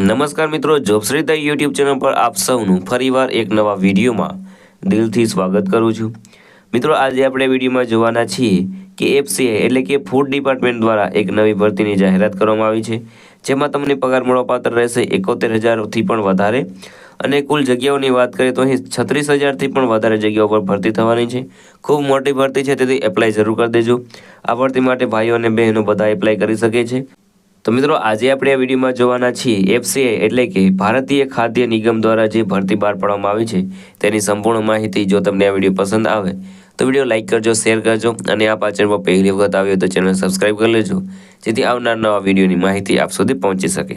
નમસ્કાર મિત્રો, જોબશ્રી the YouTube channel પર આપ સૌનું ફરીવાર એક નવા વિડીયોમાં દિલથી સ્વાગત કરું છું। મિત્રો, આજે આપણે વિડીયોમાં જોવાના છીએ કે એફસીઆઈ એટલે કે ફૂડ ડિપાર્ટમેન્ટ દ્વારા એક નવી ભરતીની જાહેરાત કરવામાં આવી છે, જેમાં તમને પગાર મળવાપાત્ર રહેશે 71,000થી પણ વધારે અને કુલ જગ્યાઓની વાત કરીએ તો અહીં 36,000થી પણ વધારે જગ્યાઓ પર ભરતી થવાની છે। ખૂબ મોટી ભરતી છે, તેથી એપ્લાય જરૂર કરી દેજો। આ ભરતી માટે ભાઈઓ અને બહેનો બધા એપ્લાય કરી શકે છે। તો મિત્રો, આજે આપણે આ વિડીયોમાં જોવાના છીએ એફસીઆઈ એટલે કે ભારતીય ખાદ્ય નિગમ દ્વારા જે ભરતી બહાર પાડવામાં આવી છે તેની સંપૂર્ણ માહિતી। જો તમને આ વિડીયો પસંદ આવે તો વિડીયો લાઇક કરજો, શેર કરજો અને આ ચેનલ પર પહેલી વખત આવ્યો તો ચેનલ સબસ્ક્રાઈબ કરી લેજો, જેથી આવનાર નવા વિડીયોની માહિતી આપ સુધી પહોંચી શકે।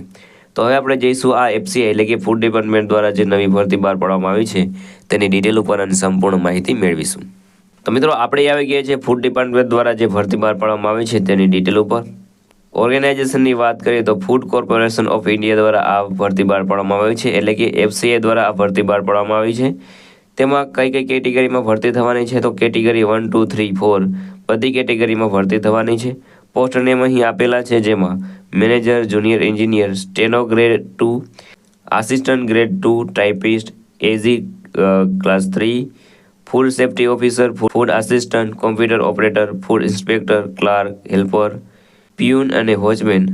તો હવે આપણે જઈશું આ એફસીઆઈ એટલે કે ફૂડ ડિપાર્ટમેન્ટ દ્વારા જે નવી ભરતી બહાર પાડવામાં આવી છે તેની ડિટેલ ઉપર અને સંપૂર્ણ માહિતી મેળવીશું। તો મિત્રો, આપણે આવી ગયા છે ફૂડ ડિપાર્ટમેન્ટ દ્વારા જે ભરતી બહાર પાડવામાં આવી છે તેની ડિટેલ ઉપર। ઓર્ગેનાઇઝેશનની વાત કરીએ તો ફૂડ કોર્પોરેશન ઓફ ઇન્ડિયા દ્વારા આ ભરતી બહાર પાડવામાં આવી છે, એટલે કે એફસીઆઈ દ્વારા આ ભરતી બહાર પાડવામાં આવી છે। તેમાં કઈ કઈ કેટેગરીમાં ભરતી થવાની છે તો કેટેગરી 1, 2, 3, 4 બધી કેટેગરીમાં ભરતી થવાની છે। પોસ્ટ નેમ અહીં આપેલા છે, જેમાં manager, junior engineer, steno grade 2, assistant grade 2, typist, એઝી class 3, food safety officer, food assistant, computer operator, food inspector, clerk, helper, peon અને વોચમેન,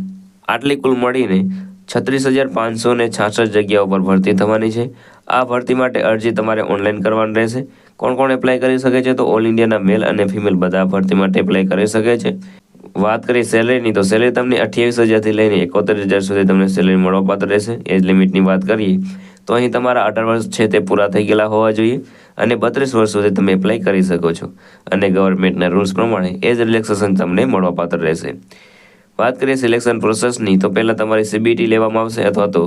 આટલી કુલ મળીને 36,566 જગ્યાઓ પર ભરતી થવાની છે। આ ભરતી માટે અરજી તમારે ઓનલાઈન કરવાની રહેશે। કોણ કોણ એપ્લાય કરી શકે છે તો ઓલ ઇન્ડિયાના મેલ અને ફિમેલ બધા ભરતી માટે એપ્લાય કરી શકે છે। વાત કરીએ સેલેરીની તો સેલેરી તમને 28,000થી લઈને 71,000 સુધી તમને સેલેરી મળવાપાત્ર રહેશે। એજ લિમિટની વાત કરીએ તો અહીં તમારા 18 વર્ષ છે તે પૂરા થઈ ગયેલા હોવા જોઈએ અને 32 વર્ષ સુધી તમે એપ્લાય કરી શકો છો અને ગવર્મેન્ટના રૂલ્સ પ્રમાણે એજ રિલેક્સેશન તમને મળવાપાત્ર રહેશે। વાત કરીએ સિલેક્શન પ્રોસેસની તો પહેલાં તમારી સીબીટી લેવામાં આવશે અથવા તો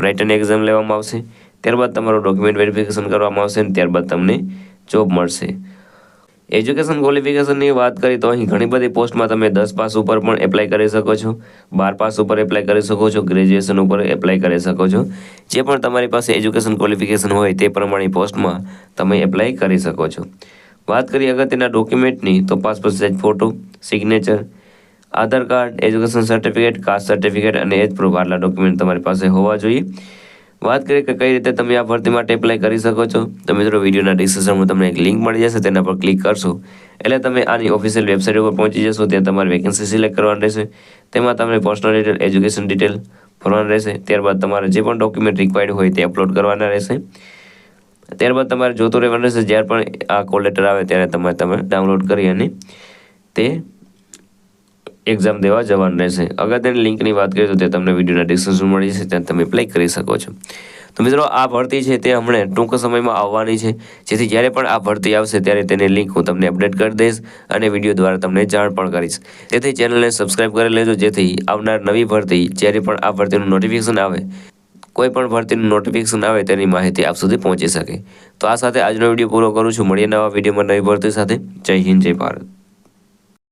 રાઇટન એક્ઝામ લેવામાં આવશે। ત્યારબાદ તમારું ડોક્યુમેન્ટ વેરિફિકેશન કરવામાં આવશે અને ત્યારબાદ તમને જોબ મળશે। એજ્યુકેશન ક્વોલિફિકેશનની વાત કરીએ તો અહીં ઘણી બધી પોસ્ટમાં તમે 10 પાસ ઉપર પણ એપ્લાય કરી શકો છો, 12 પાસ ઉપર એપ્લાય કરી શકો છો, ગ્રેજ્યુએશન ઉપર એપ્લાય કરી શકો છો। જે પણ તમારી પાસે એજ્યુકેશન ક્વોલિફિકેશન હોય તે પ્રમાણે પોસ્ટમાં તમે એપ્લાય કરી શકો છો। વાત કરીએ અગત્યના ડોક્યુમેન્ટની તો passport size photo, signature, Aadhaar card, education certificate, caste certificate અને એજ પ્રૂફ આટલા ડોક્યુમેન્ટ તમારી પાસે હોવા જોઈએ। વાત કરીએ કે કઈ રીતે તમે આ ભરતી માટે એપ્લાય કરી શકો છો તો મિત્રો, વિડીયોના ડિસ્ક્રિપ્શનમાં તમને એક લિંક મળી જશે, તેના પર ક્લિક કરશો એટલે તમે આની ઓફિશિયલ વેબસાઇટ ઉપર પહોંચી જશો। ત્યાં તમારે વેકેન્સી સિલેક્ટ કરવાની રહેશે, તેમાં તમને પર્સનલ ડિટેલ, એજ્યુકેશન ડિટેલ ભરવાનું રહેશે। ત્યારબાદ તમારે જે પણ ડોક્યુમેન્ટ રિક્વાયર્ડ હોય તે અપલોડ કરવાના રહેશે। ત્યારબાદ તમારે જોતું રહેવાનું રહેશે, જ્યારે પણ આ કોલ લેટર આવે ત્યારે તમે ડાઉનલોડ કરી અને તે એક્ઝામ દેવા જવાનું રહેશે। અગત્યની લિંકની વાત કરીએ તો તે તમને વિડીયોના ડિસ્ક્રિપ્શન મળી જશે, ત્યાં તમે એપ્લાય કરી શકો છો। તો મિત્રો, આ ભરતી છે તે હમણાં ટૂંક સમયમાં આવવાની છે, જેથી જ્યારે પણ આ ભરતી આવશે ત્યારે તેની લિંક હું તમને અપડેટ કરી દઈશ અને વિડીયો દ્વારા તમને જાણ પણ કરીશ। તેથી ચેનલને સબસ્ક્રાઈબ કરી લેજો, જેથી આવનાર નવી ભરતી જ્યારે પણ આ ભરતીનું નોટિફિકેશન આવે, કોઈ પણ ભરતીનું નોટિફિકેશન આવે તેની માહિતી આપ સુધી પહોંચી શકે। તો આ સાથે આજનો વિડીયો પૂરો કરું છું। મળીએ નવા વિડીયોમાં નવી ભરતી સાથે। જય હિન્દ, જય ભારત।